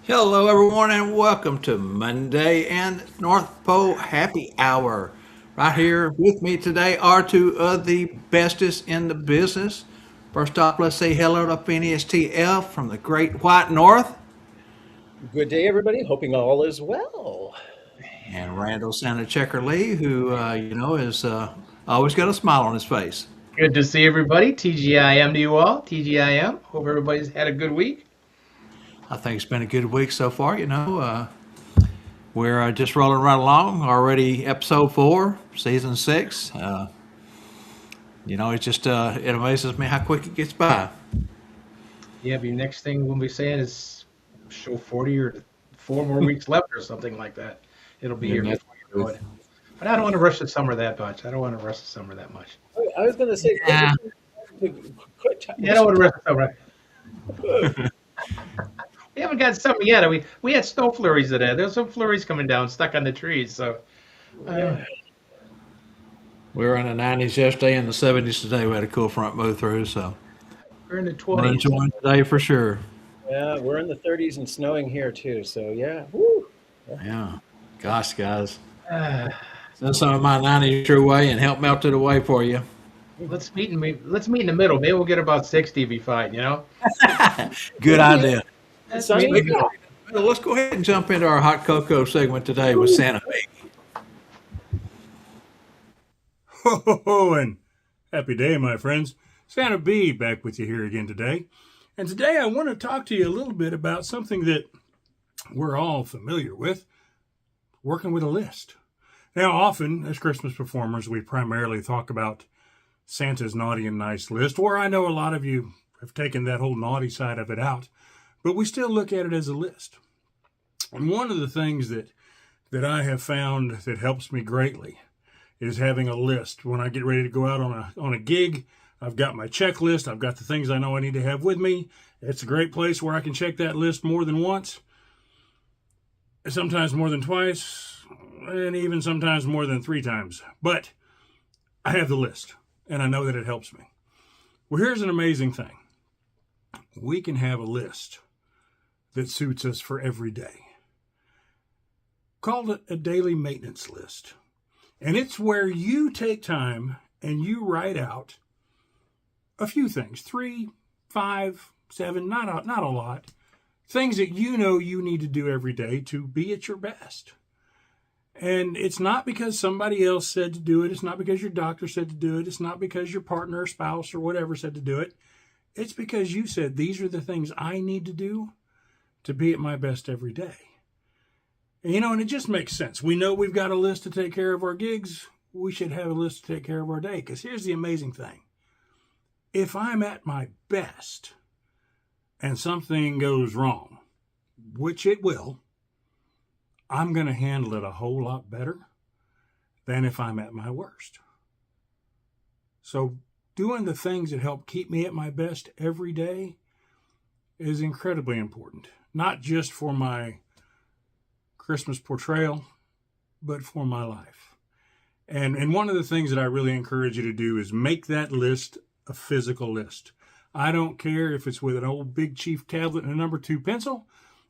Hello, everyone, and welcome to Monday and North Pole Happy Hour. Right here with me today are two of the bestest in the business. First off, let's say hello to Phineas T. Elf from the Great White North Good day, everybody. Hoping all is well. and Randall Santa Checker Lee, who, is always got a smile on his face. Good to see everybody. TGIM to you all. TGIM. Hope everybody's had a good week. I think it's been a good week so far. We're just rolling right along. Already episode 4, season 6. It amazes me how quick it gets by. Yeah, the next thing we'll be saying is show 40 or 4 more weeks left or something like that. It'll be here Yeah, before you know it. But I don't want to rush the summer that much. I was going to say, Yeah. Yeah, I don't want to rush the summer. We haven't got summer yet. We had snow flurries today. There's some flurries coming down, stuck on the trees. So We were in the 90s yesterday and the 70s today. We had a cool front move through, so we're in the we're 20s. enjoying today for sure. yeah, we're in the 30s and snowing here too. So yeah, woo. Yeah. Gosh, guys. Uh, Send some of my 90s your way and help melt it away for you. let's meet in the middle. Maybe we'll get about 60. Be fine. Good idea. That's Sunny? maybe- Well, let's go ahead and jump into our hot cocoa segment today with Santa B. Ho, ho, ho, and happy day, my friends. Santa B back with you here again today. And today I want to talk to you a little bit about something that we're all familiar with, working with a list. Now, often as Christmas performers, we primarily talk about Santa's naughty and nice list, where I know a lot of you have taken that whole naughty side of it out, but we still look at it as a list. And one of the things that I have found that helps me greatly is having a list. When I get ready to go out on a gig, I've got my checklist. I've got the things I know I need to have with me. It's a great place where I can check that list more than once, sometimes more than twice, and even sometimes more than 3 times. But I have the list, and I know that it helps me. Well, here's an amazing thing. We can have a list that suits us for every day. Call it a daily maintenance list. And it's where you take time and you write out a few things, 3, 5, 7, not a lot, things that you know you need to do every day to be at your best. And it's not because somebody else said to do it. It's not because your doctor said to do it. It's not because your partner or spouse or whatever said to do it. It's because you said, these are the things I need to do to be at my best every day. And it just makes sense. We know we've got a list to take care of our gigs. We should have a list to take care of our day. Because here's the amazing thing. If I'm at my best and something goes wrong, which it will, I'm going to handle it a whole lot better than if I'm at my worst. So doing the things that help keep me at my best every day is incredibly important. Not just for my Christmas portrayal, but for my life. And one of the things that I really encourage you to do is make that list a physical list. I don't care if it's with an old Big Chief tablet and a number 2 pencil,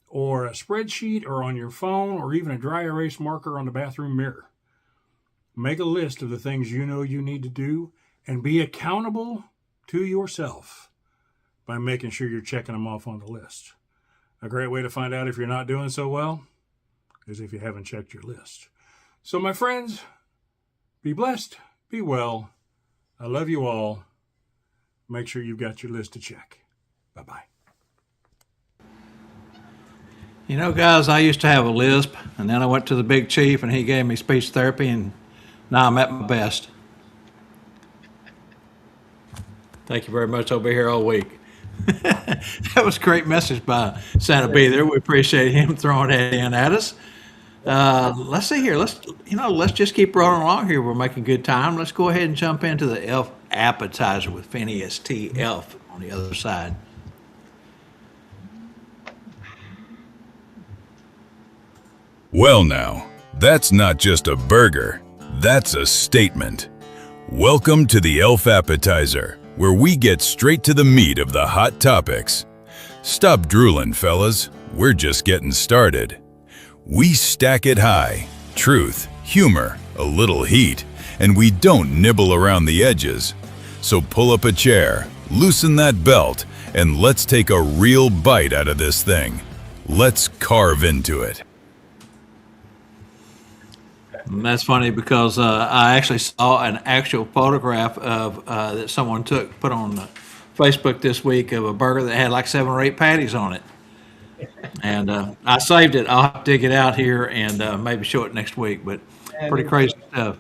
or a spreadsheet, or on your phone, or even a dry erase marker on the bathroom mirror. Make a list of the things you know you need to do and be accountable to yourself by making sure you're checking them off on the list. A great way to find out if you're not doing so well is if you haven't checked your list. So my friends, be blessed, be well. I love you all. Make sure you've got your list to check. Bye-bye. Guys, I used to have a lisp, and then I went to the Big Chief, and he gave me speech therapy, and now I'm at my best. Thank you very much. I'll be here all week. That was a great message by Santa B there. We appreciate him throwing that in at us. Let's see here. Let's just keep rolling along here. We're making good time. Let's go ahead and jump into the Elf Appetizer with Phineas T. Elf on the other side. Well now, that's not just a burger, that's a statement. Welcome to the Elf Appetizer, where we get straight to the meat of the hot topics. Stop drooling, fellas. We're just getting started. We stack it high. Truth, humor, a little heat, and we don't nibble around the edges. So pull up a chair, loosen that belt, and let's take a real bite out of this thing. Let's carve into it. And that's funny because I actually saw an actual photograph of that someone put on Facebook this week of a burger that had like 7 or 8 patties on it. And I saved it. I'll have to dig it out here and maybe show it next week. But pretty crazy stuff.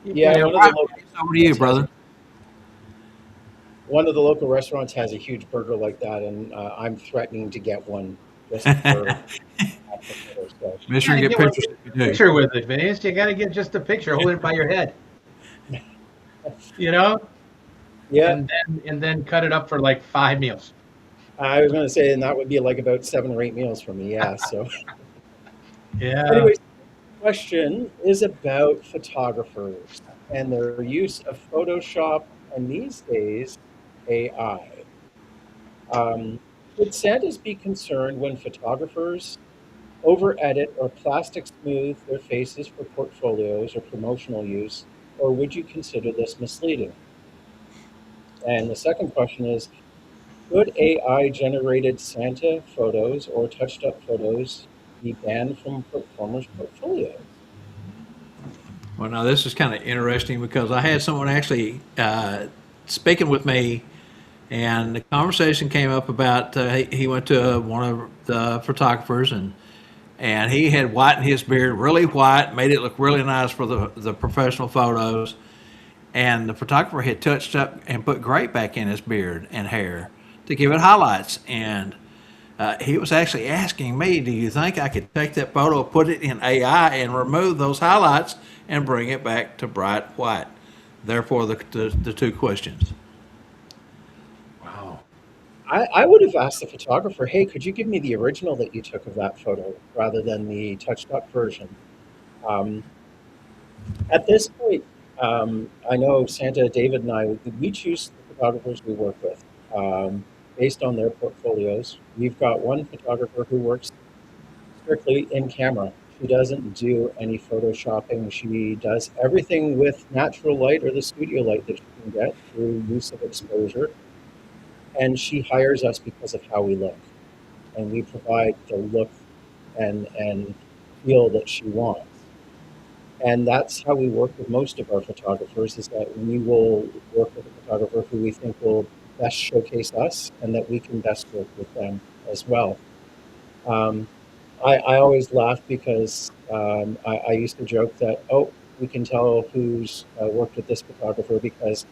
Yeah, Yeah, one of the local Over to you, brother. one of the local restaurants has a huge burger like that, and I'm threatening to get one just for. So. Make sure you get pictures if you do. Picture with it, Phineas. You got to get just a picture. Hold it by your head. You know, Yeah, and then cut it up for like 5 meals. I was going to say, and that would be like about 7 or 8 meals for me. Yeah. So, Yeah. anyways, the question is about photographers and their use of Photoshop and these days AI. Would Santas be concerned when photographers over edit or plastic smooth their faces for portfolios or promotional use, or would you consider this misleading? And the second question is, could AI generated Santa photos or touched up photos be banned from performers' portfolios? Well, now this is kind of interesting because I had someone actually speaking with me, and the conversation came up about he went to one of the photographers and he had whitened his beard really white, made it look really nice for the professional photos. And the photographer had touched up and put gray back in his beard and hair to give it highlights. And he was actually asking me, do you think I could take that photo, put it in AI, and remove those highlights and bring it back to bright white? Therefore, the 2 questions. Wow. I would have asked the photographer, hey, could you give me the original that you took of that photo rather than the touched up version? At this point, I know Santa, David, and we choose the photographers we work with based on their portfolios. We've got one photographer who works strictly in camera. She doesn't do any photoshopping. She does everything with natural light or the studio light that she can get through use of exposure. And she hires us because of how we look. And we provide the look and feel that she wants. And that's how we work with most of our photographers, is that we will work with a photographer who we think will best showcase us and that we can best work with them as well. I always laugh because I used to joke that, we can tell who's worked with this photographer because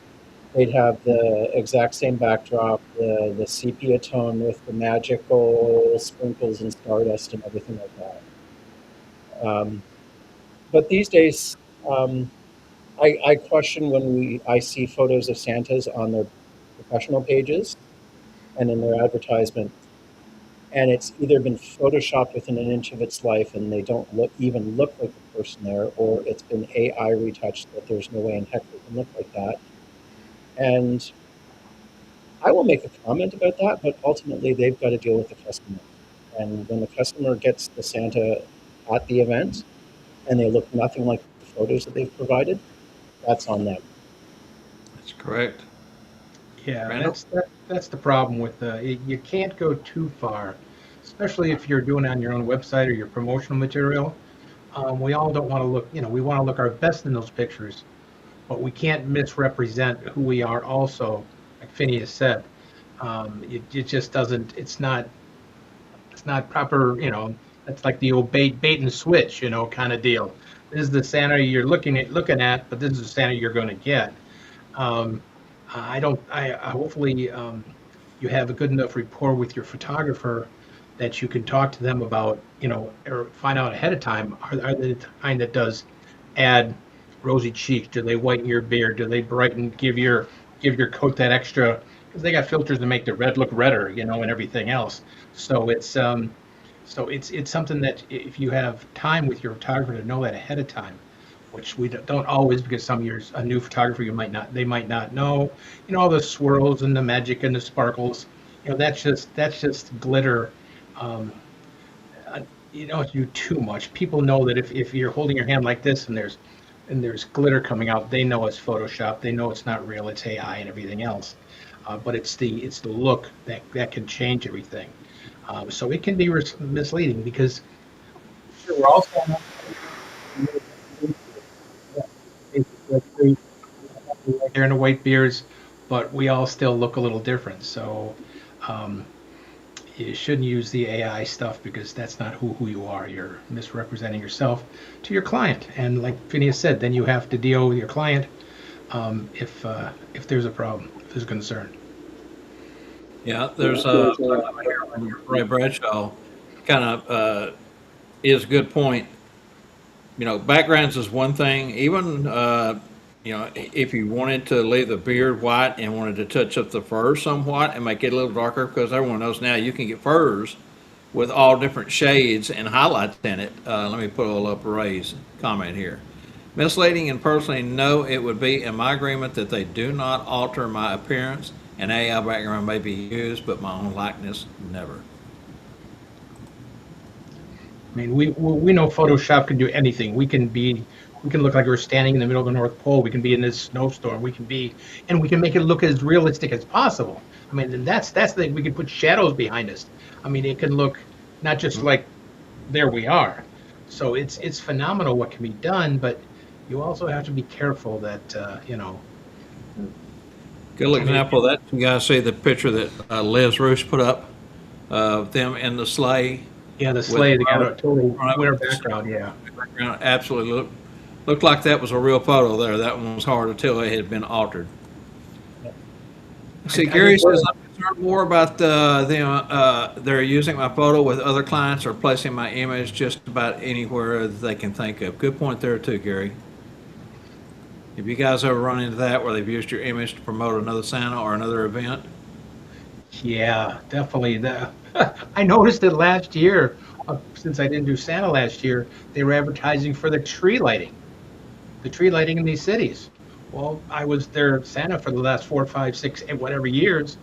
they'd have the exact same backdrop, the sepia tone with the magical sprinkles and stardust and everything like that. But these days, I question when I see photos of Santas on their professional pages and in their advertisement, and it's either been photoshopped within an inch of its life and they don't even look like the person there, or it's been AI retouched that there's no way in heck they can look like that. And I will make a comment about that, but ultimately they've got to deal with the customer. And when the customer gets the Santa at the event and they look nothing like the photos that they've provided, that's on them. That's correct. Yeah, Randall? that's the problem with you can't go too far, especially if you're doing it on your own website or your promotional material. We all don't want to look, we want to look our best in those pictures, but we can't misrepresent who we are also, like Phineas said. It just doesn't, it's not proper, it's like the old bait and switch, kind of deal. This is the Santa you're looking at, but this is the Santa you're going to get. I hopefully you have a good enough rapport with your photographer that you can talk to them about, or find out ahead of time, are they the kind that does add rosy cheeks? Do they whiten your beard? Do they brighten, give your coat that extra? Because they got filters to make the red look redder, and everything else. So it's something that if you have time with your photographer to know that ahead of time, which we don't always, because some years a new photographer they might not know, all the swirls and the magic and the sparkles, that's just glitter you don't do too much. People know that if you're holding your hand like this and there's glitter coming out, they know it's Photoshop. They know it's not real. It's AI and everything else. But it's the look that can change everything. So it can be misleading because sure, we're all saying they're in the white beards, but we all still look a little different. So um, you shouldn't use the AI stuff because that's not who you are. You're misrepresenting yourself to your client. And like Phineas said, then you have to deal with your client if there's a problem, if there's a concern. Yeah, there's Ray Bradshaw kind of is a good point. Backgrounds is one thing. Even if you wanted to leave the beard white and wanted to touch up the fur somewhat and make it a little darker, because everyone knows now you can get furs with all different shades and highlights in it. Let me pull up Ray's comment here. Misleading and personally, no, it would be in my agreement that they do not alter my appearance. An AI background may be used, but my own likeness, never. I mean, we know Photoshop can do anything. We can look like we're standing in the middle of the North Pole. We can be in this snowstorm. And we can make it look as realistic as possible. I mean, and that's the thing. We can put shadows behind us. I mean, it can look not just like there we are. So it's phenomenal what can be done, but you also have to be careful that Good example of that. You guys see the picture that Liz Roos put up of them in the sleigh. yeah, the sleigh they got a total Right. winter background. Yeah. Background absolutely looked like that was a real photo there. That one was hard to tell it had been altered. See, Gary says I'm concerned more about them. They're using my photo with other clients or placing my image just about anywhere they can think of. Good point there too, Gary. Have you guys ever run into that where they've used your image to promote another Santa or another event? Yeah, definitely. I noticed it last year. Since I didn't do Santa last year, they were advertising for the tree lighting in these cities. Well, I was their Santa for the last 4, 5, 6, and whatever years,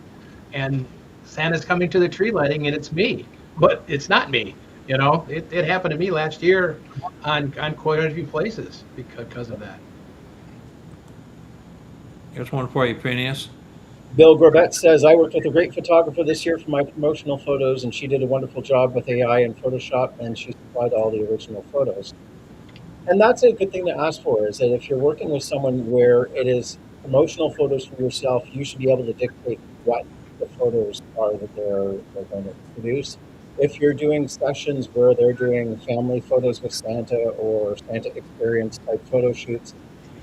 and Santa's coming to the tree lighting, and it's me, but it's not me. It happened to me last year on quite a few places because of that. Here's one for you, Phineas. Bill Gorbett says, I worked with a great photographer this year for my promotional photos, and she did a wonderful job with AI and Photoshop, and she supplied all the original photos. And that's a good thing to ask for, is that if you're working with someone where it is promotional photos for yourself, you should be able to dictate what the photos are that they're going to produce. If you're doing sessions where they're doing family photos with Santa or Santa experience type photo shoots,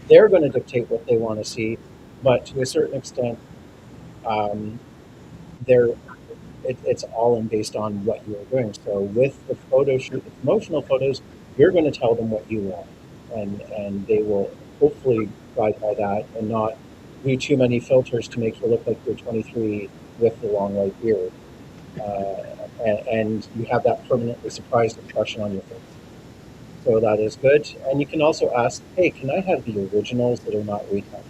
they're going to dictate what they want to see. But to a certain extent, they're it's all in based on what you're doing. So with the photo shoot, the promotional photos, you're going to tell them what you want, and they will hopefully guide by that and not do too many filters to make you look like you're 23 with the long white beard, and you have that permanently surprised impression on your face. So that is good. And you can also ask, hey, can I have the originals that are not retouched,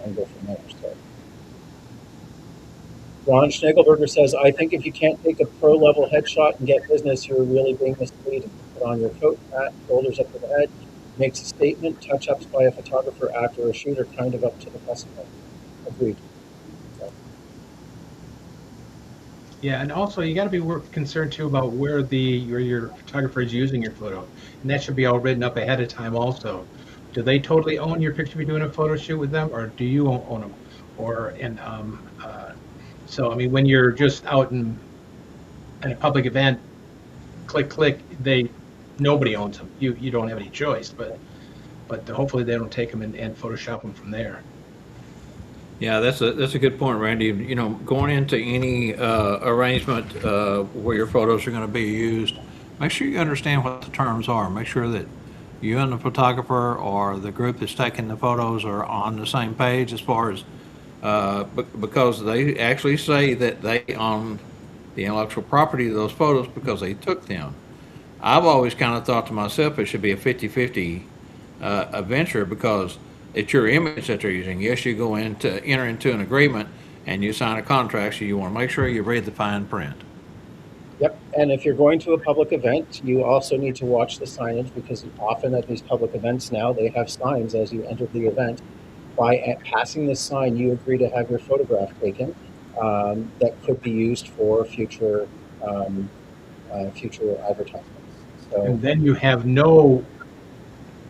and go from there. So Ron Schnagelberger says, I think if you can't take a pro-level headshot and get business, you're really being misleading. Put on your coat, hat, shoulders up to the head, makes a statement. Touch-ups by a photographer after a shoot are kind of up to the customer. Agreed. So. Yeah, and also you got to be concerned too about where your photographer is using your photo, and that should be all written up ahead of time. Also, do they totally own your picture if you're doing a photo shoot with them, or do you own them? So I mean, when you're just out in a public event, click, nobody owns them. You don't have any choice, but hopefully they don't take them and Photoshop them from there. Yeah, that's a good point, Randy. Going into any arrangement where your photos are going to be used, make sure you understand what the terms are. Make sure that you and the photographer or the group that's taking the photos are on the same page as far as because they actually say that they own the intellectual property of those photos because they took them. I've always kind of thought to myself it should be a 50-50 venture because it's your image that they're using. Yes, you enter into an agreement and you sign a contract, so you want to make sure you read the fine print. Yep. And if you're going to a public event, you also need to watch the signage, because often at these public events now, they have signs as you enter the event. By passing this sign, you agree to have your photograph taken, that could be used for future advertisements. So, And then you have no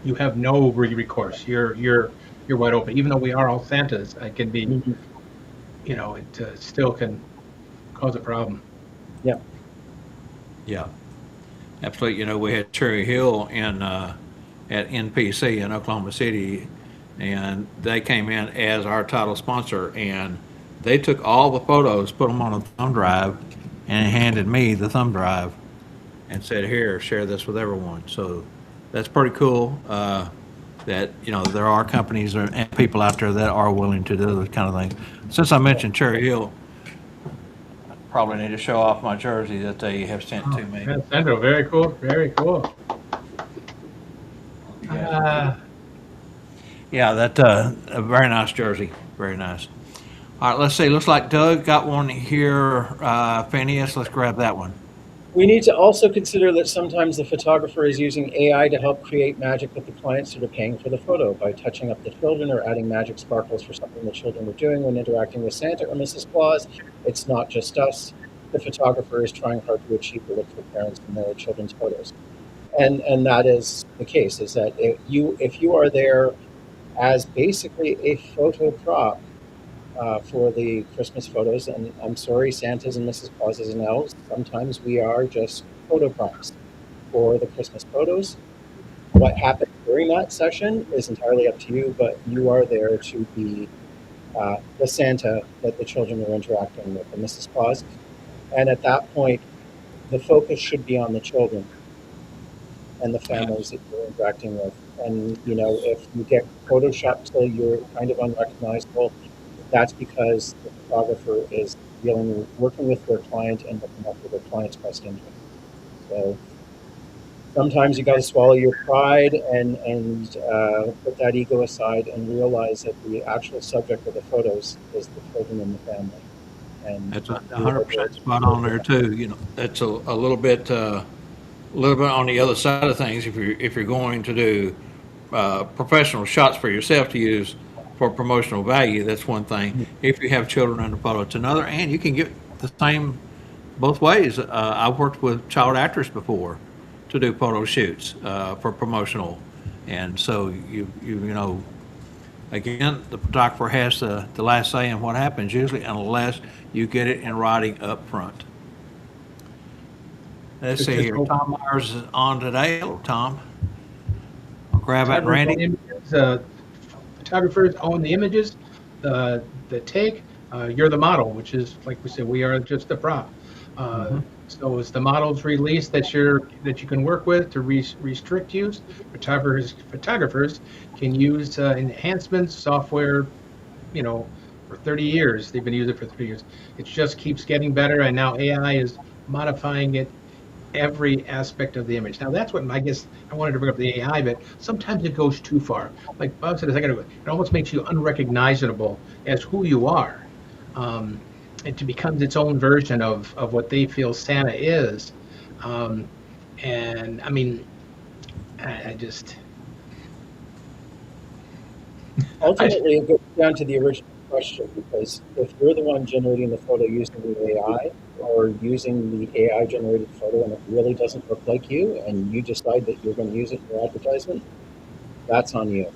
recourse. You're wide open. Even though we are all Santas, it can be, mhm, it still can cause a problem. yeah. Yeah, absolutely. You know, we had Cherry Hill at NPC in Oklahoma City, and they came in as our title sponsor, and they took all the photos, put them on a thumb drive, and handed me the thumb drive and said, "Here, share this with everyone." So that's pretty cool. That there are companies and people out there that are willing to do this kind of thing. Since I mentioned Cherry Hill, probably need to show off my jersey that they have sent to me. Yeah, Sandro, very cool, very cool. Yeah. Uh, Yeah, that a very nice jersey, very nice. All right, let's see. Looks like Doug got one here. Phineas, let's grab that one. We need to also consider that sometimes the photographer is using AI to help create magic with the clients that are paying for the photo by touching up the children or adding magic sparkles for something the children were doing when interacting with Santa or Mrs. Claus. It's not just us. The photographer is trying hard to achieve the look for parents in their children's photos. And that is the case, is that if you are there as basically a photo prop, for the Christmas photos. And I'm sorry, Santas and Mrs. Clauses and elves, sometimes we are just photo props for the Christmas photos. What happens during that session is entirely up to you, but you are there to be the Santa that the children are interacting with, the Mrs. Claus. And at that point, the focus should be on the children and the families that you're interacting with. And if you get photoshopped till you're kind of unrecognizable, that's because the photographer is working with their client and looking after their client's best interest. So sometimes you got to swallow your pride and put that ego aside and realize that the actual subject of the photos is the children and the family. And That's 100% spot on there too. That's a little bit on the other side of things. If you're going to do professional shots for yourself to use for promotional value, that's one thing. If you have children in the photo, it's another. And you can get the same both ways. I've worked with child actors before to do photo shoots for promotional, and so again, the photographer has the last say in what happens usually, unless you get it in writing up front. Let's see here. Tom Myers is on today. Hello, Tom. I'll grab it, Randy. Photographers own the images, the take. You're the model, which is, like we said, we are just the prop. So it's the model's release that you can work with to restrict use. Photographers can use enhancements, software, for 30 years. They've been using it for 3 years. It just keeps getting better, and now AI is modifying it every aspect of the image. Now that's what I guess I wanted to bring up the AI, but sometimes it goes too far. Like Bob said a second ago, it almost makes you unrecognizable as who you are. It becomes its own version of what they feel Santa is. And I mean, I just ultimately, it goes down to the original question, because if you're the one generating the photo using the AI, or using the AI generated photo and it really doesn't look like you, and you decide that you're going to use it in your advertisement, that's on you.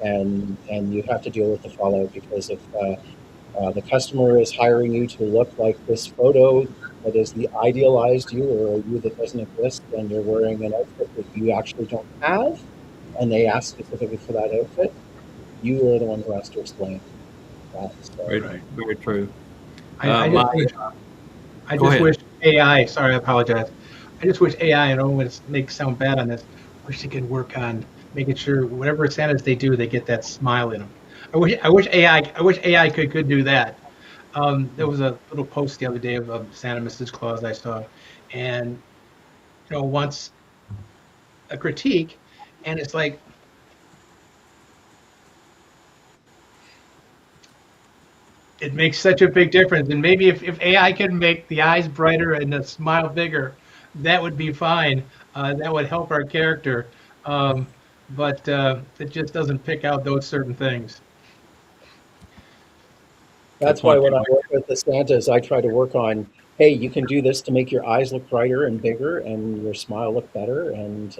And you have to deal with the fallout, because if the customer is hiring you to look like this photo that is the idealized you, or a you that doesn't exist, and you're wearing an outfit that you actually don't have, and they ask specifically for that outfit, you are the one who has to explain that. So, Very true. I Go just ahead. wish AI. Sorry, I apologize. I just wish AI. I don't want to make sound bad on this. Wish they could work on making sure whatever Santas they do, they get that smile in them. I wish AI could do that. There was a little post the other day of Santa Mrs. Claus I saw, and wants a critique, and it's like, It makes such a big difference. And maybe if AI can make the eyes brighter and the smile bigger, that would be fine. That would help our character. Um, but it just doesn't pick out those certain things. Good That's why point. when I work with the Santas, I try to work on, hey, you can do this to make your eyes look brighter and bigger and your smile look better, and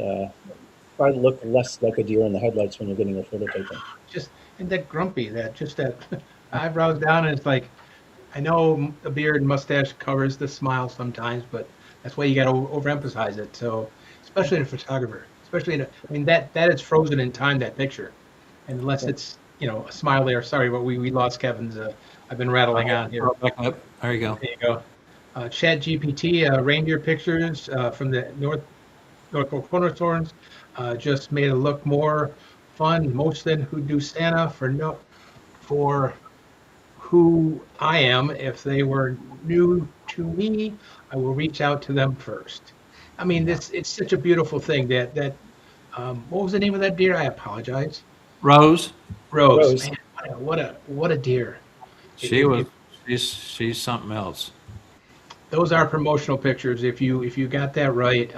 try to look less like a deer in the headlights when you're getting your photo taken. Just and that grumpy, that eyebrows down, and it's like I know a beard and mustache covers the smile sometimes, but that's why you got to overemphasize it. So especially in a photographer, especially I mean that is frozen in time, that picture, and unless it's a smile there. Sorry, but we lost Kevin's. I've been rattling on here. Back up. There you go. There you go. Chat GPT reindeer pictures from the North Pole cornerstones just made it look more fun. Most than who do Santa for who I am. If they were new to me, I will reach out to them first. I mean, it's such a beautiful thing that what was the name of that deer? I apologize. Rose, Rose. Rose. Man, what a deer. she It- was, it- she's something else. those are promotional pictures. If you got that right,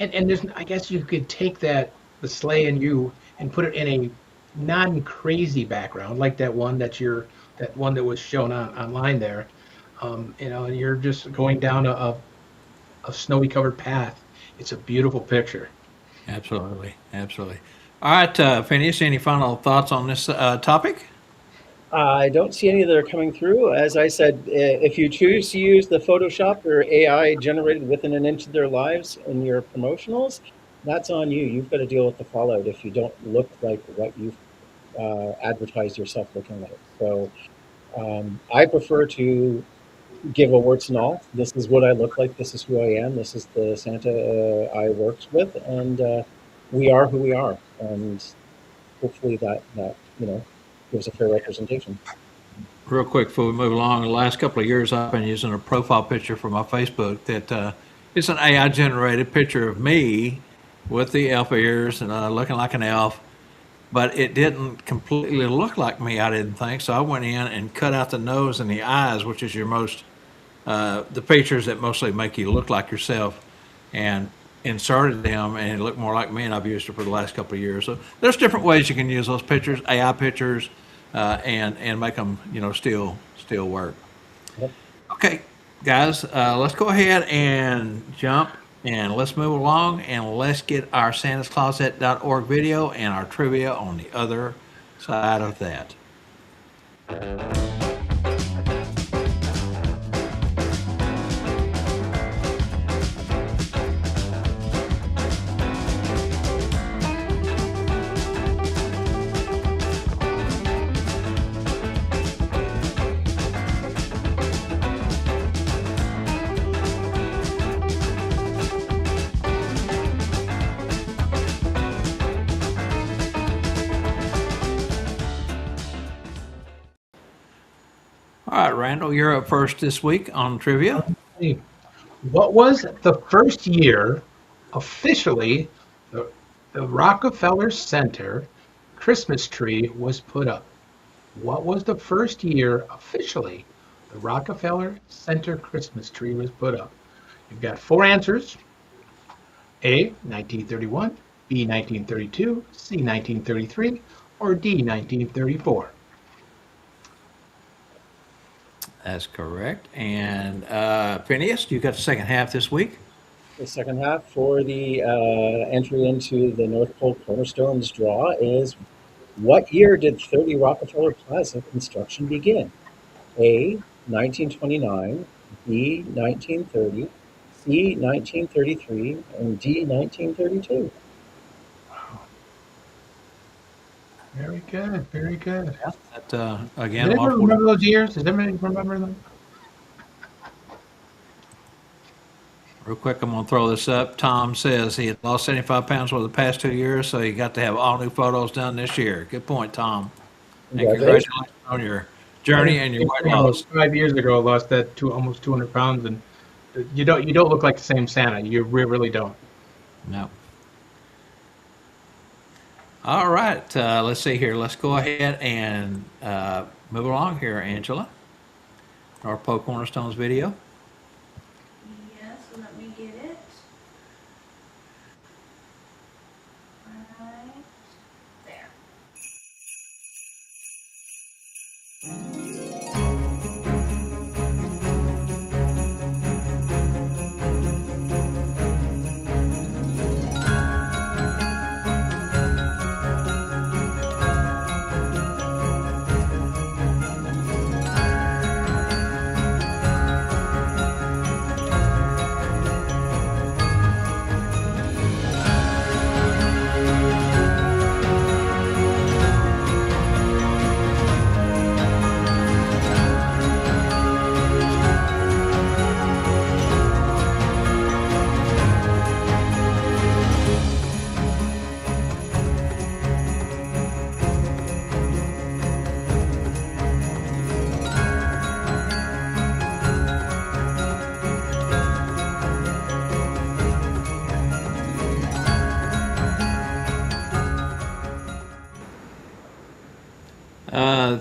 and there's I guess you could take the sleigh and you and put it in a non-crazy background like that one that was shown online there. And you're just going down a snowy covered path. It's a beautiful picture. Absolutely. Absolutely. All right, Phineas, any final thoughts on this topic? I don't see any that are coming through. As I said, if you choose to use the Photoshop or AI generated within an inch of their lives in your promotionals, that's on you. You've got to deal with the fallout if you don't look like what you've advertised yourself looking like. So I prefer to give a warts and all. This is what I look like. This is who I am. This is the Santa I worked with, and we are who we are. And hopefully that gives a fair representation. Real quick before we move along, the last couple of years I've been using a profile picture for my Facebook that it's an AI generated picture of me with the elf ears and looking like an elf, but it didn't completely look like me, I didn't think. So I went in and cut out the nose and the eyes, which is your most, the features that mostly make you look like yourself, and inserted them and it looked more like me, and I've used it for the last couple of years. So there's different ways you can use those pictures, AI pictures, and make them, still work. Yep. Okay, guys, let's go ahead and jump and let's move along and let's get our santascloset.org video and our trivia on the other side of that. All right, Randall, you're up first this week on trivia. Hey, what was the first year officially the Rockefeller Center Christmas tree was put up? What was the first year officially the Rockefeller Center Christmas tree was put up? You've got four answers. A, 1931, B, 1932, C, 1933, or D, 1934. That's correct. And Phineas, you got the second half this week. The second half for the entry into the North Pole Cornerstones draw is, what year did 30 Rockefeller Plaza construction begin? A, 1929, B, 1930, C, 1933, and D, 1932. Very good, very good. That, again, Does anybody multiple. remember those years? Does anybody remember them? Real quick, I'm going to throw this up. Tom says he had lost 75 pounds over the past 2 years, so he got to have all new photos done this year. Good point, Tom. And Congratulations. congratulations on your journey and your weight loss. 5 years ago, I lost that to almost 200 pounds, and you don't look like the same Santa. You really don't. No. All right, let's see here. Let's go ahead and move along here, Angela. Our Poe Cornerstones video. Yes, let me get it. Right there.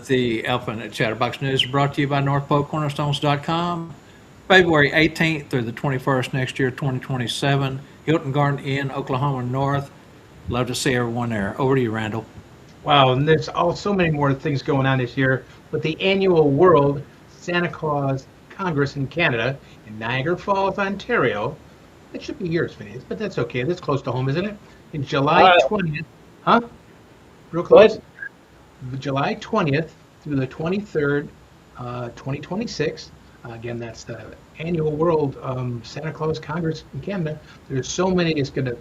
The Elephant Chatterbox News is brought to you by NorthPokeCornerstones.com. February 18th through the 21st next year, 2027, Hilton Garden Inn, Oklahoma North. Love to see everyone there. Over to you, Randall. Wow, and there's so many more things going on this year with the annual World Santa Claus Congress in Canada in Niagara Falls, Ontario. It should be yours, Phineas, but that's okay. That's close to home, isn't it? In July 20th, huh? Real close. July 20th through the 23rd, 2026. Again, that's the annual World Santa Claus Congress in Canada. There's so many. It's going to,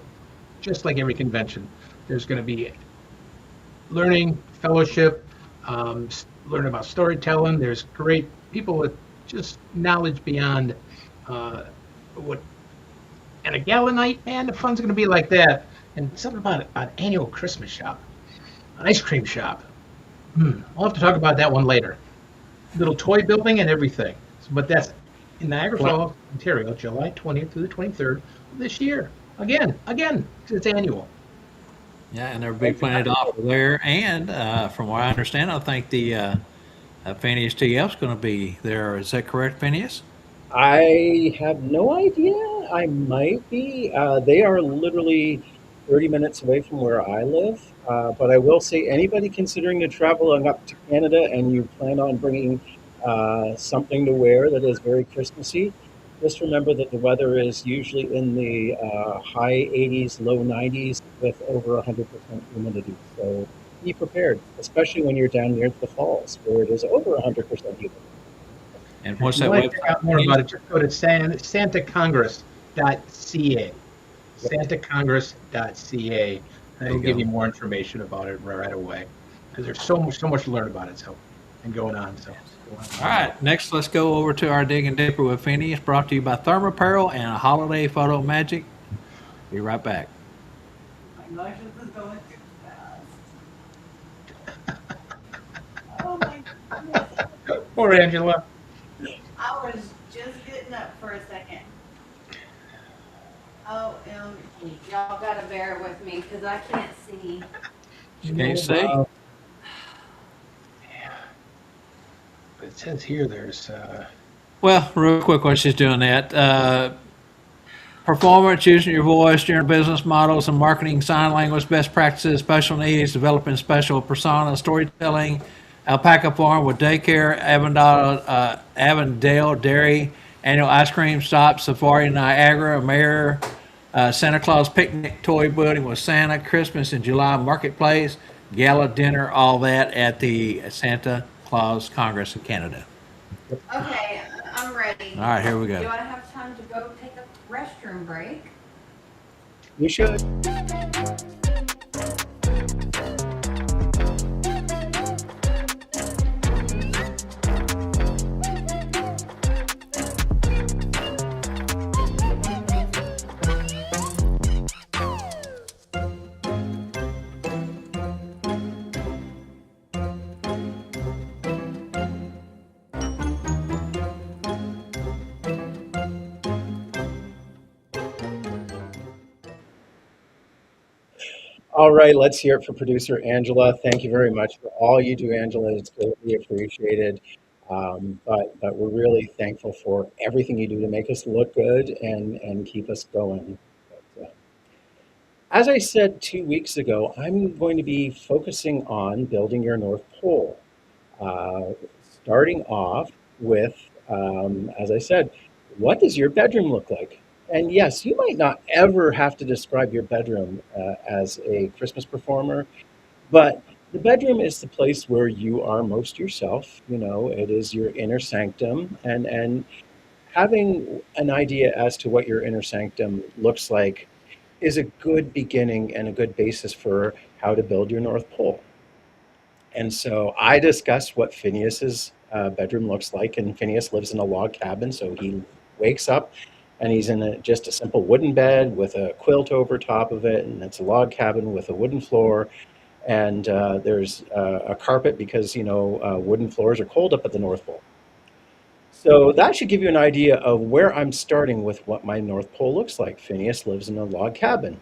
just like every convention, there's going to be learning, fellowship, learn about storytelling. There's great people with just knowledge beyond what. And a gala night, man, the fun's going to be like that. And something about an annual Christmas shop, an ice cream shop. I'll have to talk about that one later. Little toy building and everything. But that's in Niagara Falls, Ontario, July 20th through the 23rd of this year. Again, it's annual. Yeah, and there'll be plenty to offer there. And from what I understand, I think the Phineas TF's going to be there. Is that correct, Phineas? I have no idea. I might be. They are literally 30 minutes away from where I live. But I will say, anybody considering to travel up to Canada and you plan on bringing something to wear that is very Christmassy, just remember that the weather is usually in the high 80s, low 90s with over 100% humidity. So be prepared, especially when you're down near the falls where it is over 100% humidity. And what's If you that want to website? check out more about it, just go to santacongress.ca. Santacongress.ca. That'll give you more information about it right away. Because there's so much to learn about it and going on. All right, next let's go over to our Dig and Dipper with Phineas, brought to you by Thermapparel and Holiday Photo Magic. Be right back. My gosh, this is going too fast. Oh my goodness. Poor Angela. I was just getting up for a second. OMG. Y'all gotta bear with me because I can't see. You can't see? Yeah. But it says here there's Well, real quick while she's doing that, performance, using your voice, general business models and marketing, sign language, best practices, special needs, developing special persona, storytelling, alpaca farm with daycare, Avondale Dairy, annual ice cream stop, Safari Niagara, Mayor, Santa Claus picnic, toy building with Santa, Christmas in July marketplace, gala dinner, all that at the Santa Claus Congress in Canada. Okay, I'm ready. All right, here we go. Do I have time to go take a restroom break? You should. All right, let's hear it for producer Angela. Thank you very much for all you do, Angela. It's greatly appreciated. But we're really thankful for everything you do to make us look good and keep us going. But, as I said 2 weeks ago, I'm going to be focusing on building your North Pole. Uh, Starting off with, as I said, what does your bedroom look like? And yes, you might not ever have to describe your bedroom as a Christmas performer, but the bedroom is the place where you are most yourself. You know, it is your inner sanctum, and having an idea as to what your inner sanctum looks like is a good beginning and a good basis for how to build your North Pole. And so I discussed what Phineas's bedroom looks like, and Phineas lives in a log cabin. So he wakes up, and he's in just a simple wooden bed with a quilt over top of it, and it's a log cabin with a wooden floor, and there's a carpet because wooden floors are cold up at the North Pole. So that should give you an idea of where I'm starting with what my North Pole looks like. Phineas lives in a log cabin.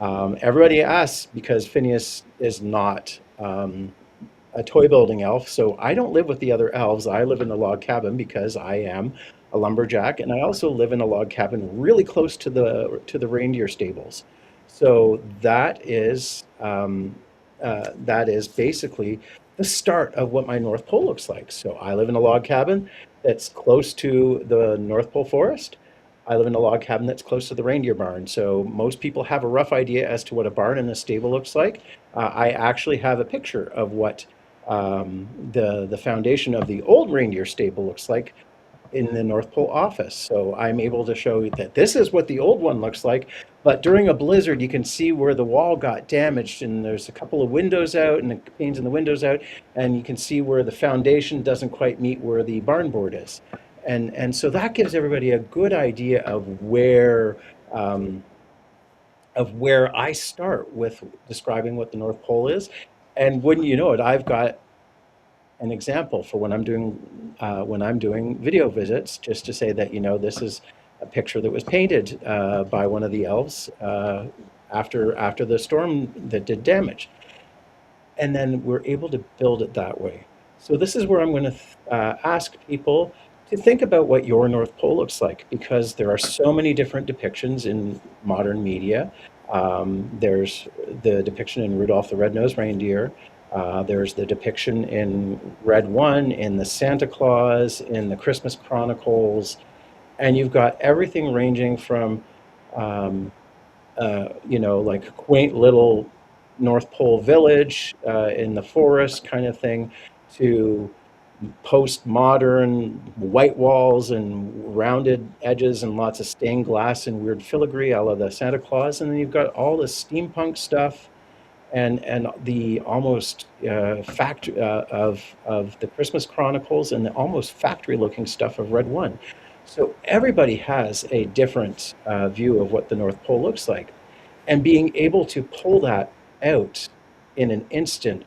Everybody asks because Phineas is not a toy building elf. So I don't live with the other elves. I live in a log cabin because I am a lumberjack, and I also live in a log cabin really close to the reindeer stables. So that is basically the start of what my North Pole looks like. So I live in a log cabin that's close to the North Pole forest. I live in a log cabin that's close to the reindeer barn. So most people have a rough idea as to what a barn and a stable looks like. I actually have a picture of what the foundation of the old reindeer stable looks like in the North Pole office. So I'm able to show you that this is what the old one looks like. But during a blizzard, you can see where the wall got damaged, and there's a couple of windows out and the panes in the windows out, and you can see where the foundation doesn't quite meet where the barn board is. And so that gives everybody a good idea um, of where I start with describing what the North Pole is. And wouldn't you know it, I've got an example for when I'm doing video visits, just to say that this is a picture that was painted by one of the elves after the storm that did damage, and then we're able to build it that way. So this is where I'm going to ask people to think about what your North Pole looks like, because there are so many different depictions in modern media. There's the depiction in Rudolph the Red-Nosed Reindeer. There's the depiction in Red One, in the Santa Claus, in the Christmas Chronicles, and you've got everything ranging from um, like a quaint little North Pole village in the forest kind of thing, to postmodern white walls and rounded edges and lots of stained glass and weird filigree a la the Santa Claus. And then you've got all the steampunk stuff and the almost of the Christmas Chronicles, and the almost factory looking stuff of Red One. So everybody has a different view of what the North Pole looks like, and being able to pull that out in an instant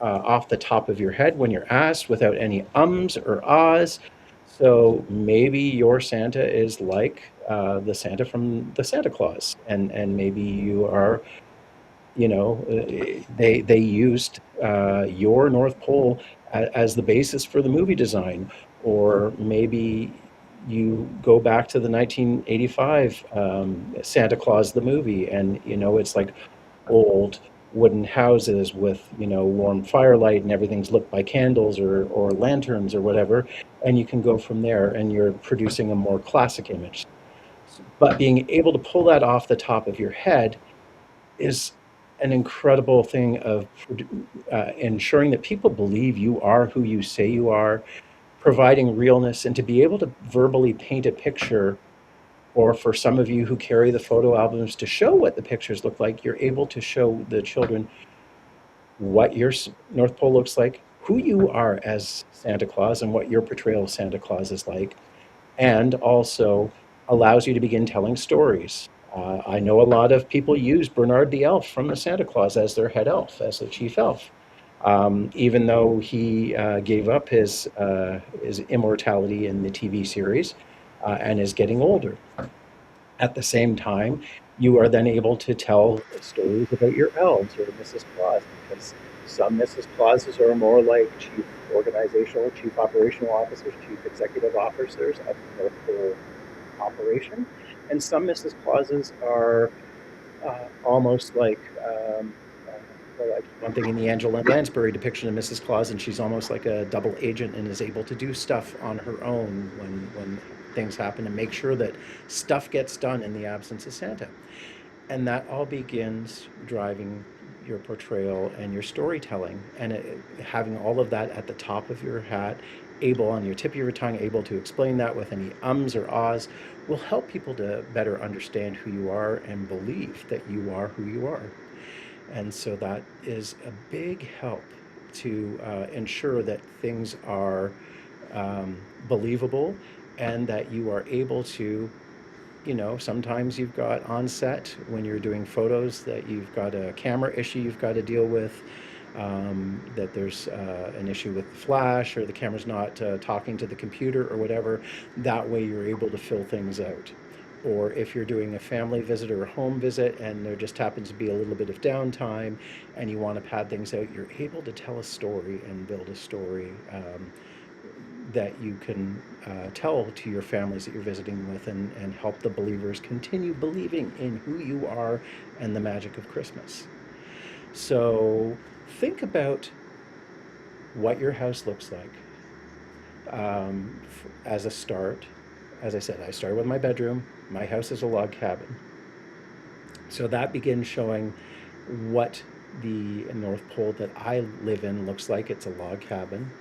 off the top of your head when you're asked without any ums or ahs. So maybe your Santa is like the Santa from the Santa Claus, and maybe you are, they used your North Pole as the basis for the movie design, or maybe you go back to the 1985 Santa Claus the movie, and it's like old wooden houses with warm firelight, and everything's lit by candles or lanterns or whatever, and you can go from there, and you're producing a more classic image. But being able to pull that off the top of your head is an incredible thing of ensuring that people believe you are who you say you are, providing realness, and to be able to verbally paint a picture, or for some of you who carry the photo albums to show what the pictures look like, you're able to show the children what your North Pole looks like, who you are as Santa Claus, and what your portrayal of Santa Claus is like, and also allows you to begin telling stories. I know a lot of people use Bernard the Elf from the Santa Claus as their head elf, as the chief elf, even though he gave up his immortality in the TV series and is getting older. At the same time, you are then able to tell stories about your elves or Mrs. Claus, because some Mrs. Clauses are more like chief organizational, chief operational officers, chief executive officers of the North Pole operation, and some Mrs. Clauses are almost like well, I keep on thinking the Angela Lansbury depiction of Mrs. Claus, and she's almost like a double agent and is able to do stuff on her own when things happen and make sure that stuff gets done in the absence of Santa. And that all begins driving your portrayal and your storytelling, and having all of that at the top of your hat, able on your tip of your tongue, able to explain that with any ums or ahs, will help people to better understand who you are and believe that you are who you are. And so that is a big help to ensure that things are believable, and that you are able to, sometimes you've got on set when you're doing photos that you've got a camera issue you've got to deal with, that there's an issue with the flash, or the camera's not talking to the computer or whatever. That way you're able to fill things out. Or if you're doing a family visit or a home visit and there just happens to be a little bit of downtime and you want to pad things out, you're able to tell a story and build a story that you can tell to your families that you're visiting with, and help the believers continue believing in who you are and the magic of Christmas. So think about what your house looks like as a start. As I said, I started with my bedroom. My house is a log cabin. So that begins showing what the North Pole that I live in looks like. It's a log cabin.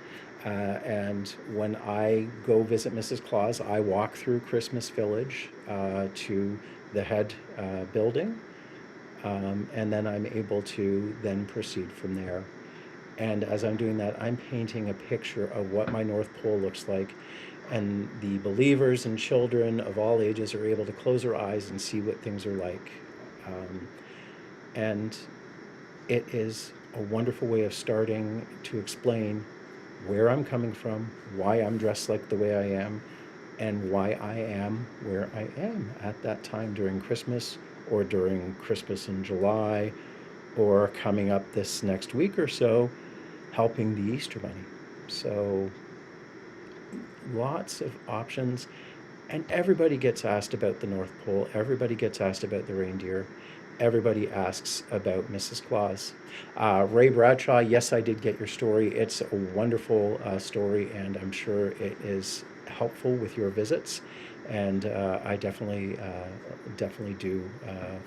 And when I go visit Mrs. Claus, I walk through Christmas Village to the head building, and then I'm able to then proceed from there. And as I'm doing that, I'm painting a picture of what my North Pole looks like, and the believers and children of all ages are able to close their eyes and see what things are like. And it is a wonderful way of starting to explain where I'm coming from, why I'm dressed like the way I am, and why I am where I am at that time during Christmas, or during Christmas in July, or coming up this next week or so, helping the Easter Bunny. So lots of options, and everybody gets asked about the North Pole, everybody gets asked about the reindeer, everybody asks about Mrs. Claus. Ray Bradshaw, yes, I did get your story. It's a wonderful story, and I'm sure it is helpful with your visits. And I definitely do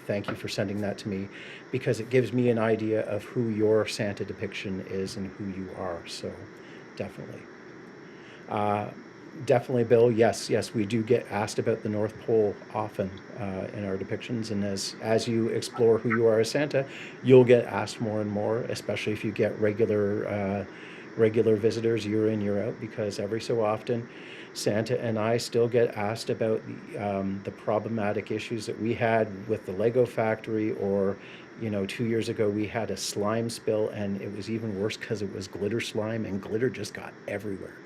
thank you for sending that to me, because it gives me an idea of who your Santa depiction is and who you are. So definitely. Definitely, Bill. Yes, we do get asked about the North Pole often in our depictions, and as you explore who you are as Santa, you'll get asked more and more, especially if you get regular visitors year in, year out, because every so often Santa and I still get asked about the problematic issues that we had with the Lego factory, or 2 years ago we had a slime spill, and it was even worse because it was glitter slime, and glitter just got everywhere.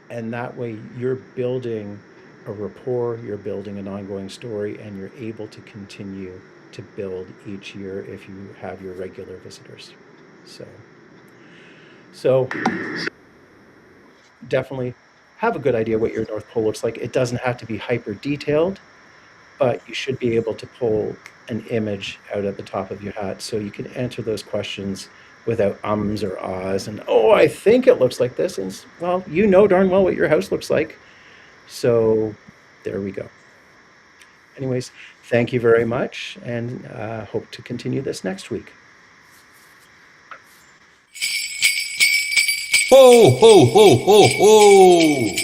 And that way you're building a rapport, you're building an ongoing story, and you're able to continue to build each year if you have your regular visitors. So definitely have a good idea what your North Pole looks like. It doesn't have to be hyper detailed, but you should be able to pull an image out at the top of your hat so you can answer those questions without ums or ahs and, oh, I think it looks like this. And well, you know darn well what your house looks like. So there we go. Anyways, thank you very much, and hope to continue this next week. Ho, ho, ho, ho, ho!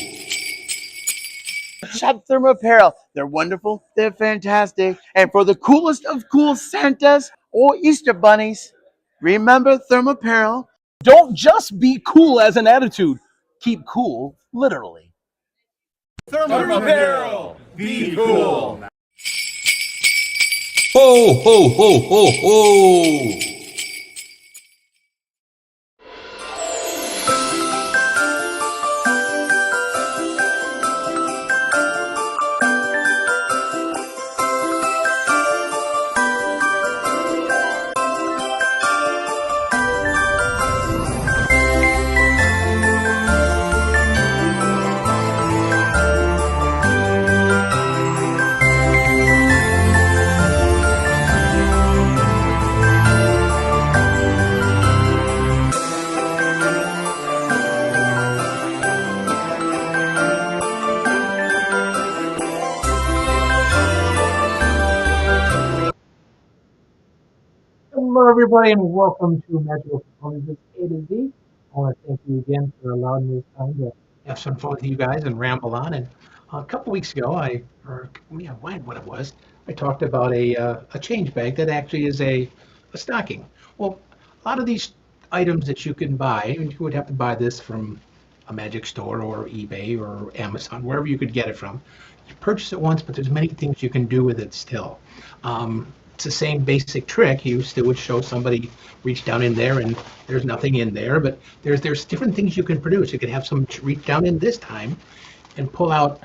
Shop Thermo Apparel. They're wonderful. They're fantastic. And for the coolest of cool Santas or Easter bunnies, remember Thermo Apparel. Don't just be cool as an attitude. Keep cool, literally. Thermo Apparel! Be cool! Ho, ho, ho, ho, ho! Hello, everybody, and welcome to Magical Components A to Z. I want to thank you again for allowing me this time to have some fun with you guys and ramble on. And a couple weeks ago, what it was, I talked about a change bag that actually is a stocking. Well, a lot of these items that you can buy, and you would have to buy this from a magic store or eBay or Amazon, wherever you could get it from. You purchase it once, but there's many things you can do with it still. It's the same basic trick. You still would show somebody reach down in there and there's nothing in there, but there's different things you can produce. You could have some reach down in this time and pull out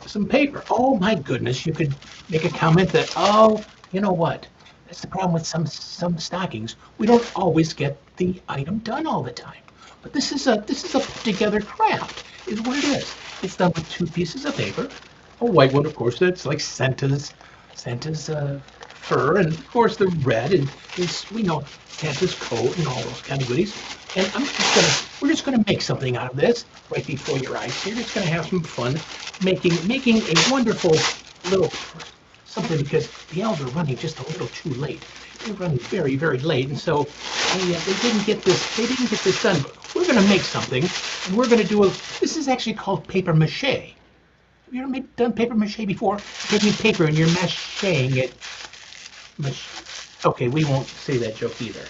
some paper. Oh my goodness, you could make a comment that, oh, you know what? That's the problem with some stockings. We don't always get the item done all the time. But this is a put together craft, is what it is. It's done with two pieces of paper. A white one, of course, that's like Santa's fur, and of course the red, and we know Santa's coat and all those kind of goodies. And we're just gonna make something out of this right before your eyes here. It's gonna have some fun making a wonderful little something, because the elves are running just a little too late. They're running very, very late, and so they didn't get this done. But we're gonna make something, and we're gonna do this is actually called paper mache. Have you ever done paper mache before? Taking paper and you're macheing it. Okay, we won't say that joke either.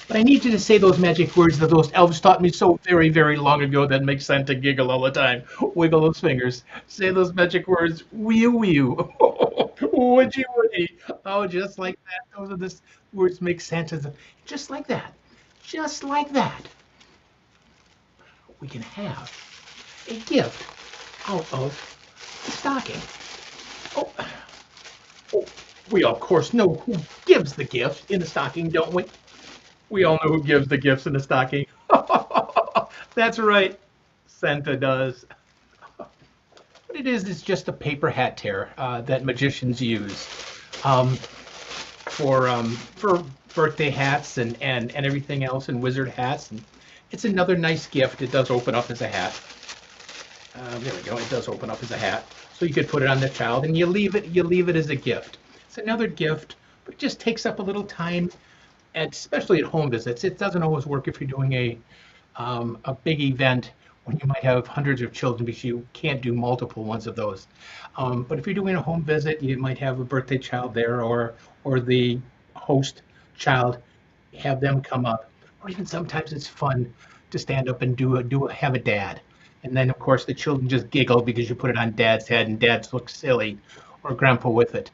But I need you to say those magic words that those elves taught me so very, very long ago that make Santa giggle all the time. Wiggle those fingers. Say those magic words. Wee wee. Woody woody. Oh, just like that. Those are the words make Santa just like that. Just like that. We can have a gift out of the stocking. Oh, we of course know who gives the gift in the stocking, don't we? We all know who gives the gifts in the stocking. That's right, Santa does. What it is just a paper hat tear that magicians use for birthday hats and everything else, and wizard hats. And it's another nice gift. It does open up as a hat. There we go. It does open up as a hat, so you could put it on the child, and you leave it as a gift. It's another gift, but it just takes up a little time, especially at home visits. It doesn't always work if you're doing a big event when you might have hundreds of children, because you can't do multiple ones of those. But if you're doing a home visit, you might have a birthday child there, or the host child, have them come up, or even sometimes it's fun to stand up and have a dad. And then, of course, the children just giggle because you put it on dad's head and dads look silly, or grandpa with it.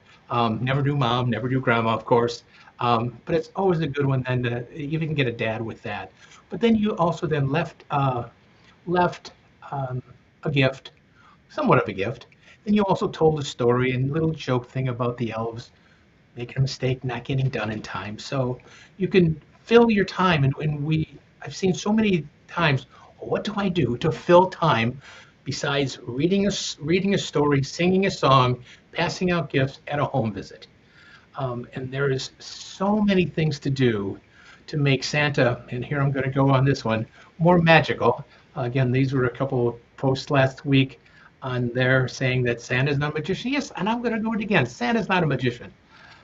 Never do mom, never do grandma, of course. But it's always a good one then to even get a dad with that. But then you also then left a gift, somewhat of a gift. Then you also told a story and little joke thing about the elves making a mistake, not getting done in time. So you can fill your time, and I've seen so many times, what do I do to fill time besides reading a story, singing a song, passing out gifts at a home visit? And there is so many things to do to make Santa, and here I'm going to go on this one, more magical. Again, these were a couple of posts last week on there saying that Santa's not a magician. Yes, and I'm going to do it again. Santa's not a magician.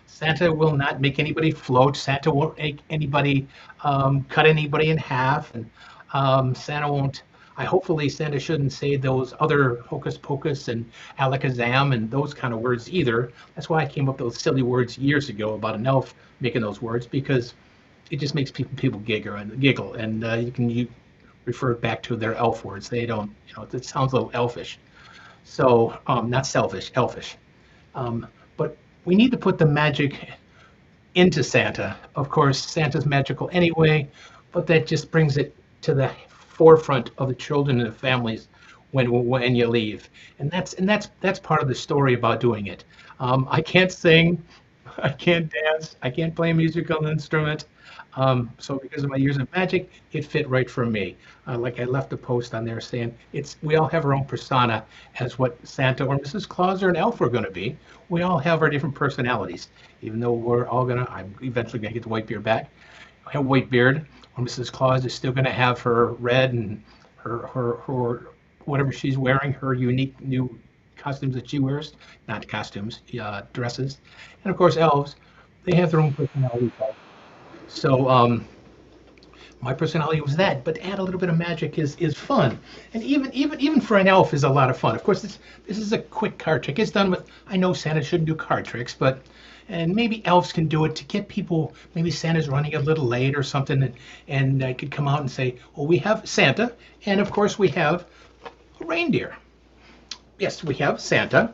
Santa will not make anybody float. Santa won't make anybody cut anybody in half, and Santa won't. Hopefully Santa shouldn't say those other hocus pocus and alakazam and those kind of words either. That's why I came up with those silly words years ago about an elf making those words, because it just makes people giggle, and you refer back to their elf words. They don't, it sounds a little elfish. So not selfish, elfish. But we need to put the magic into Santa. Of course, Santa's magical anyway, but that just brings it to the forefront of the children and the families when you leave, and that's part of the story about doing it. I can't sing, I can't dance, I can't play a musical instrument, so because of my years of magic, it fit right for me. Like I left a post on there saying we all have our own persona as what Santa or Mrs. Claus or an elf are going to be. We all have our different personalities, even though I'm eventually gonna get the white beard back. I have a white beard. Or Mrs. Claus is still going to have her red and her whatever she's wearing, her unique new costumes that she wears, not costumes, dresses. And of course, elves, they have their own personalities. So my personality was that, but add a little bit of magic is fun, and even for an elf is a lot of fun. Of course, this is a quick card trick. It's done with. I know Santa shouldn't do card tricks, but and maybe elves can do it to get people. Maybe Santa's running a little late or something, and I could come out and say, well, we have Santa, and of course we have a reindeer. Yes, we have Santa,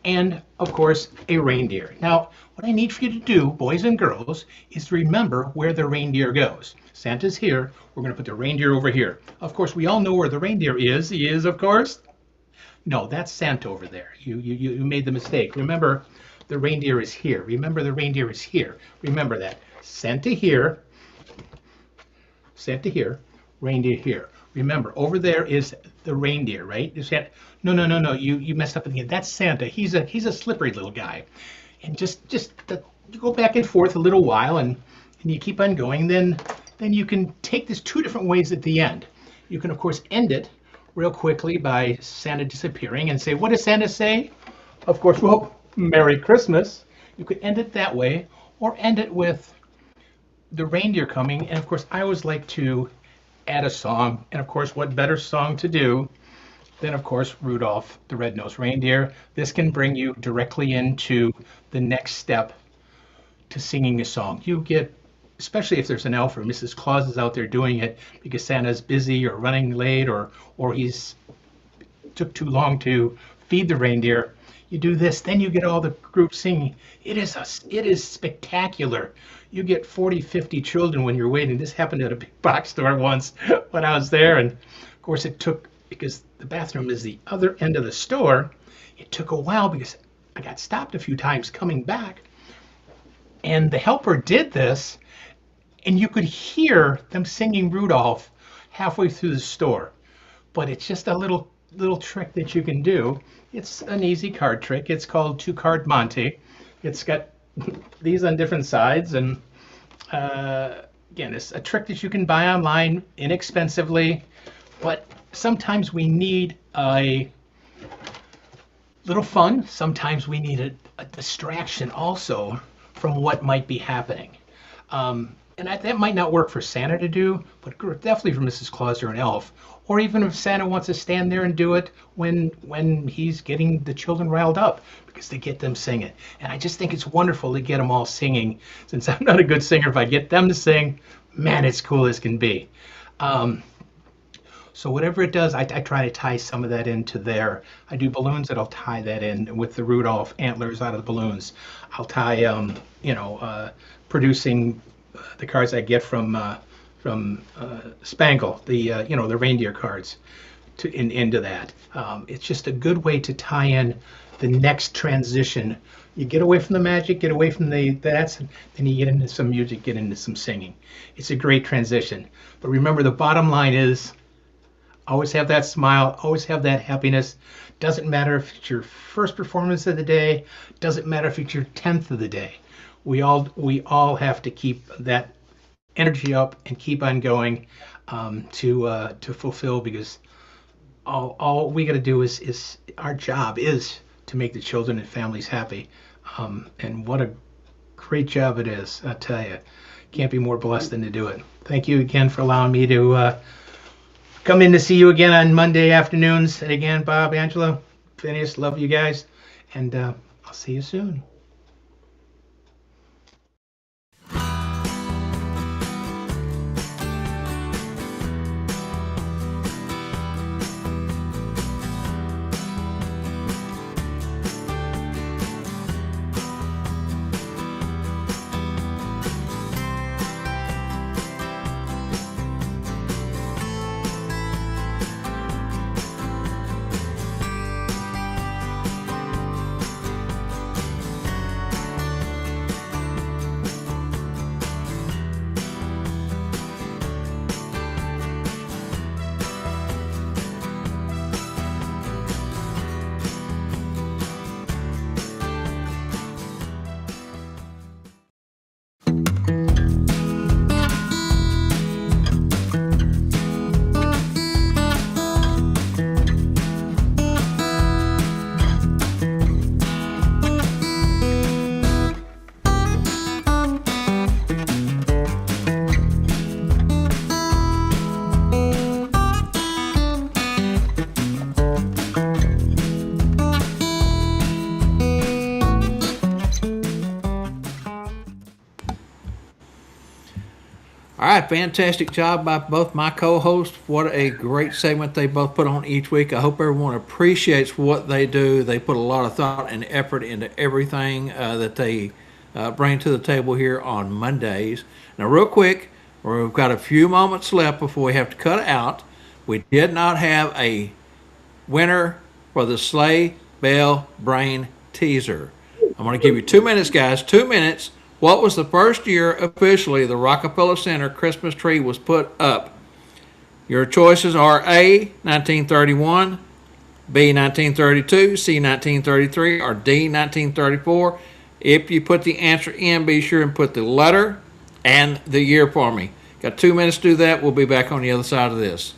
and of course a reindeer. Now, what I need for you to do, boys and girls, is to remember where the reindeer goes. Santa's here. We're going to put the reindeer over here. Of course, we all know where the reindeer is. He is, of course. No, that's Santa over there. You made the mistake. Remember, the reindeer is here. Remember, the reindeer is here. Remember that. Santa here. Santa here. Reindeer here. Remember, over there is the reindeer, right? Is Santa? No. You messed up again. That's Santa. He's a slippery little guy. And you go back and forth a little while, and you keep on going. Then you can take this two different ways at the end. You can, of course, end it real quickly by Santa disappearing and say, what does Santa say? Of course, well, Merry Christmas. You could end it that way, or end it with the reindeer coming. And of course, I always like to add a song. And of course, what better song to do than, of course, Rudolph the Red-Nosed Reindeer. This can bring you directly into the next step to singing a song. You get, especially if there's an elf or Mrs. Claus is out there doing it because Santa's busy or running late or he's took too long to feed the reindeer. You do this, then you get all the group singing. It is spectacular. You get 40, 50 children when you're waiting. This happened at a big box store once when I was there, and of course it took, because the bathroom is the other end of the store, it took a while because I got stopped a few times coming back. And the helper did this, and you could hear them singing Rudolph halfway through the store. But it's just a little trick that you can do. It's an easy card trick. It's called Two Card Monte. It's got these on different sides, and again, it's a trick that you can buy online inexpensively, but sometimes we need a little fun. Sometimes we need a distraction also from what might be happening. And that might not work for Santa to do, but definitely for Mrs. Claus or an elf. Or even if Santa wants to stand there and do it when he's getting the children riled up, because they get them singing. And I just think it's wonderful to get them all singing. Since I'm not a good singer, if I get them to sing, man, it's cool as can be. So whatever it does, I try to tie some of that into there. I do balloons that I'll tie that in with the Rudolph antlers out of the balloons. I'll tie, producing the cards I get from Spangle, the reindeer cards, into that. It's just a good way to tie in the next transition. You get away from the magic, get away from then you get into some music, get into some singing. It's a great transition. But remember, the bottom line is always have that smile, always have that happiness. Doesn't matter if it's your first performance of the day, doesn't matter if it's your 10th of the day. We all have to keep that energy up and keep on going to fulfill, because all we got to do is our job is to make the children and families happy, and what a great job it is. I tell you, can't be more blessed than to do it. Thank you again for allowing me to come in to see you again on Monday afternoons. And again, Bob, Angela, Phineas, love you guys, and I'll see you soon. All right, fantastic job by both my co-hosts. What a great segment they both put on each week. I hope everyone appreciates what they do. They put a lot of thought and effort into everything that they bring to the table here on Mondays. Now, real quick, we've got a few moments left before we have to cut out. We did not have a winner for the Sleigh Bell Brain teaser. I'm going to give you 2 minutes, guys. 2 minutes. What was the first year officially the Rockefeller Center Christmas tree was put up? Your choices are A, 1931, B, 1932, C, 1933, or D, 1934. If you put the answer in, be sure and put the letter and the year for me. Got 2 minutes to do that. We'll be back on the other side of this.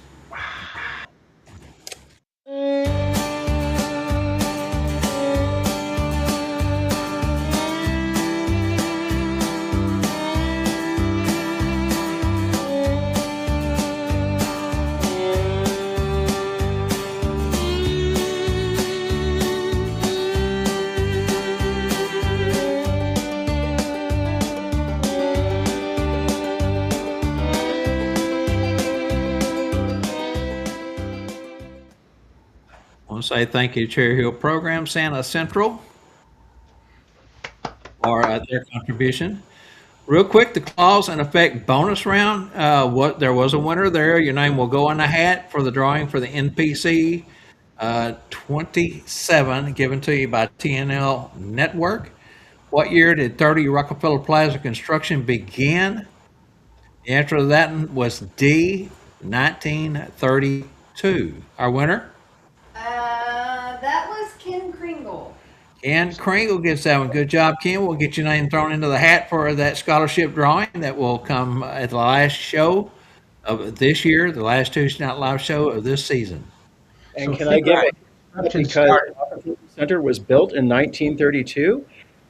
I want to say thank you to Cherry Hill Program, Santa Central, for their contribution. Real quick, the cause and effect bonus round. There was a winner there. Your name will go in the hat for the drawing for the NPC 27 given to you by TNL Network. What year did 30 Rockefeller Plaza construction begin? The answer to that one was D, 1932. Our winner? That was Ken Kringle. Ken Kringle gets that one. Good job, Ken. We'll get your name thrown into the hat for that scholarship drawing that will come at the last show of this year, the last Tuesday Night Live show of this season. And So can I give it? construction Because started- Rockefeller Center was built in 1932.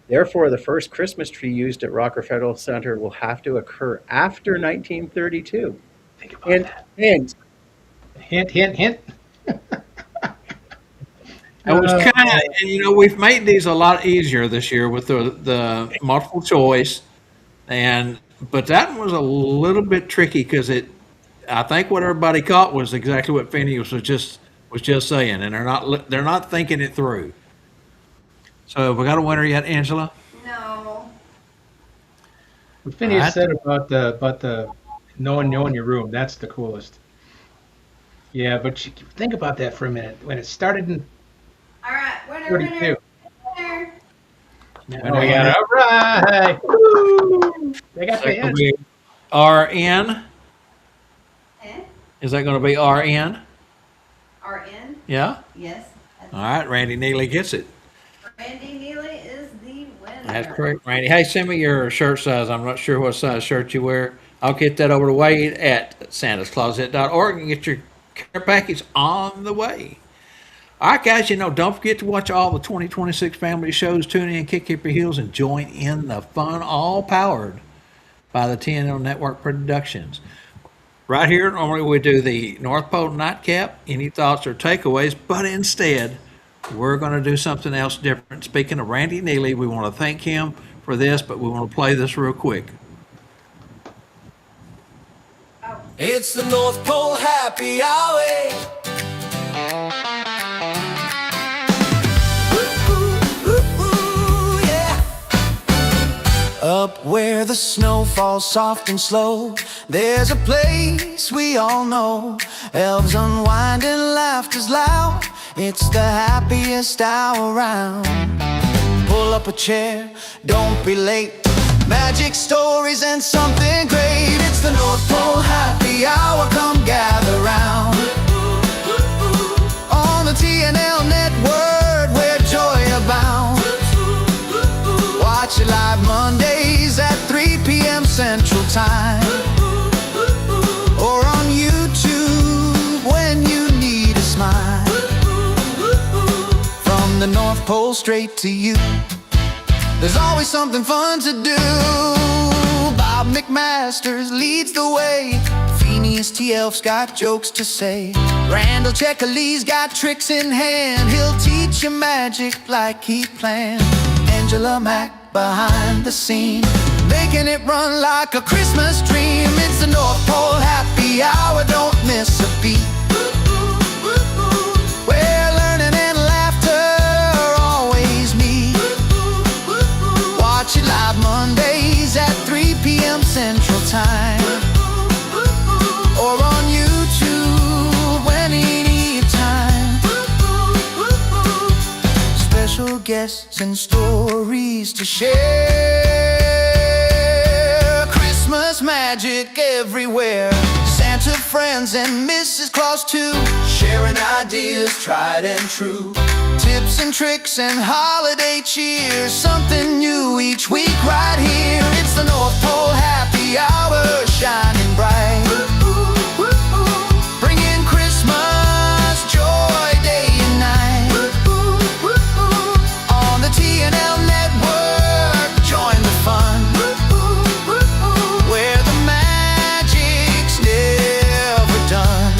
Therefore, the first Christmas tree used at Rockefeller Center will have to occur after 1932. Think about And, that. and Hint, hint, hint. It was kind of, we've made these a lot easier this year with the multiple choice, but that one was a little bit tricky because I think what everybody caught was exactly what Phineas was just saying, and they're not thinking it through. So have we got a winner yet, Angela? No. What Phineas Alright. said about the knowing your room, that's the coolest. Yeah, but think about that for a minute. When it started in All right, winner, 32. winner. Oh, we got it. All right. Woo! They got the Is that going to hint. be RN? Eh? Is that going to be RN? RN? Yeah? Yes. All right, Randy Neely gets it. Randy Neely is the winner. That's correct, Randy. Hey, send me your shirt size. I'm not sure what size shirt you wear. I'll get that over to Wade at santascloset.org and get your care package on the way. All right, guys, don't forget to watch all the 2026 family shows. Tune in, kick up your heels, and join in the fun, all powered by the TNL Network Productions. Right here, normally we do the North Pole Nightcap. Any thoughts or takeaways? But instead, we're going to do something else different. Speaking of Randy Neely, we want to thank him for this, but we want to play this real quick. It's the North Pole Happy Hour. Yeah. Up where the snow falls soft and slow, there's a place we all know. Elves unwind and laughter's loud. It's the happiest hour around. Pull up a chair, don't be late. Magic stories and something great. It's the North Pole Happy Hour. Come gather round on the TNL Network where joy abounds. Watch it live Mondays at 3 p.m. Central Time, or on YouTube when you need a smile. From the North Pole straight to you, there's always something fun to do. Bob McMasters leads the way. Phineas T. Elf's got jokes to say. Randall Checkerlee's got tricks in hand. He'll teach you magic like he planned. Angela Mack behind the scene making it run like a Christmas dream. It's the North Pole happy hour, don't miss a beat. Where learning and laughter always meet. Watch it live Mondays at 3 p.m. Central Time, or on YouTube anytime. Special guests and stories to share. Christmas magic everywhere. Santa friends and Mrs. Claus too, sharing ideas tried and true. Tips and tricks and holiday cheer. Something new each week right here. It's the North Pole happy hour, shining bright, bringing Christmas joy day and night. On the TNL network, join the fun, where the magic's never done.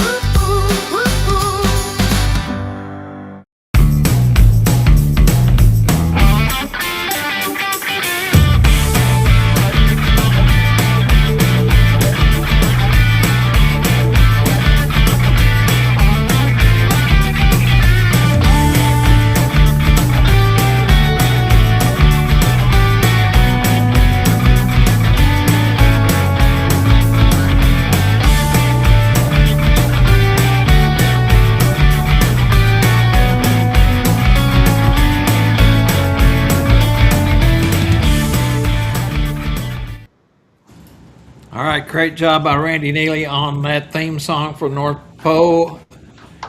All right, great job by Randy Neely on that theme song for North Pole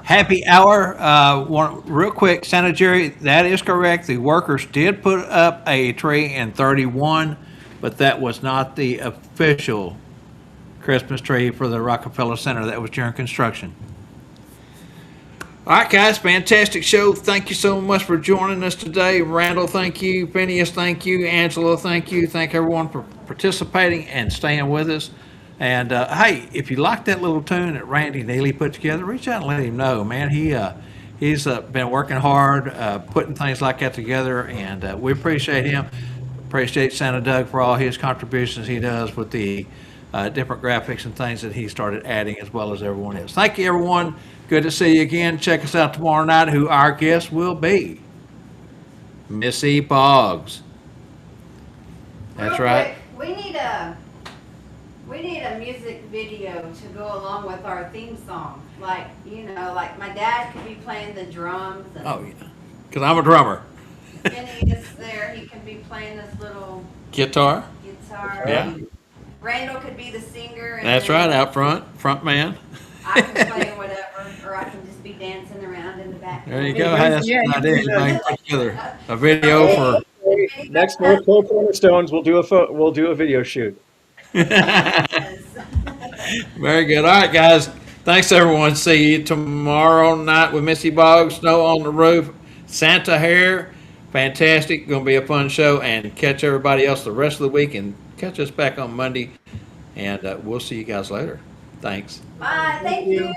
Happy Hour. Real quick, Santa Jerry, that is correct. The workers did put up a tree in 31, but that was not the official Christmas tree for the Rockefeller Center. That was during construction. All right, guys, fantastic show. Thank you so much for joining us today. Randall, thank you. Phineas, thank you. Angela, thank you. Thank everyone for participating and staying with us. And hey, if you like that little tune that Randy Neely put together, reach out and let him know, man. He's been working hard, putting things like that together, and we appreciate him. Appreciate Santa Doug for all his contributions he does with the different graphics and things that he started adding, as well as everyone else. Thank you, everyone. Good to see you again. Check us out tomorrow night, who our guest will be. Missy Boggs. That's Real right. quick, we need a music video to go along with our theme song. Like, like my dad could be playing the drums and Oh, yeah. Because I'm a drummer. Vinny is there. He can be playing this little Guitar. guitar. Yeah. Randall could be the singer. And That's then right, out front man. I can play whatever, or I can just be dancing around in the back. There you go. Hey, that's a good idea. You can put together a video for. Next North Pole Cornerstones, we'll do a video shoot. Yes. Very good. All right, guys. Thanks, everyone. See you tomorrow night with Missy Boggs, Snow on the Roof, Santa Hair. Fantastic. Going to be a fun show. And catch everybody else the rest of the week, and catch us back on Monday. And we'll see you guys later. Thanks. Bye. Thank you.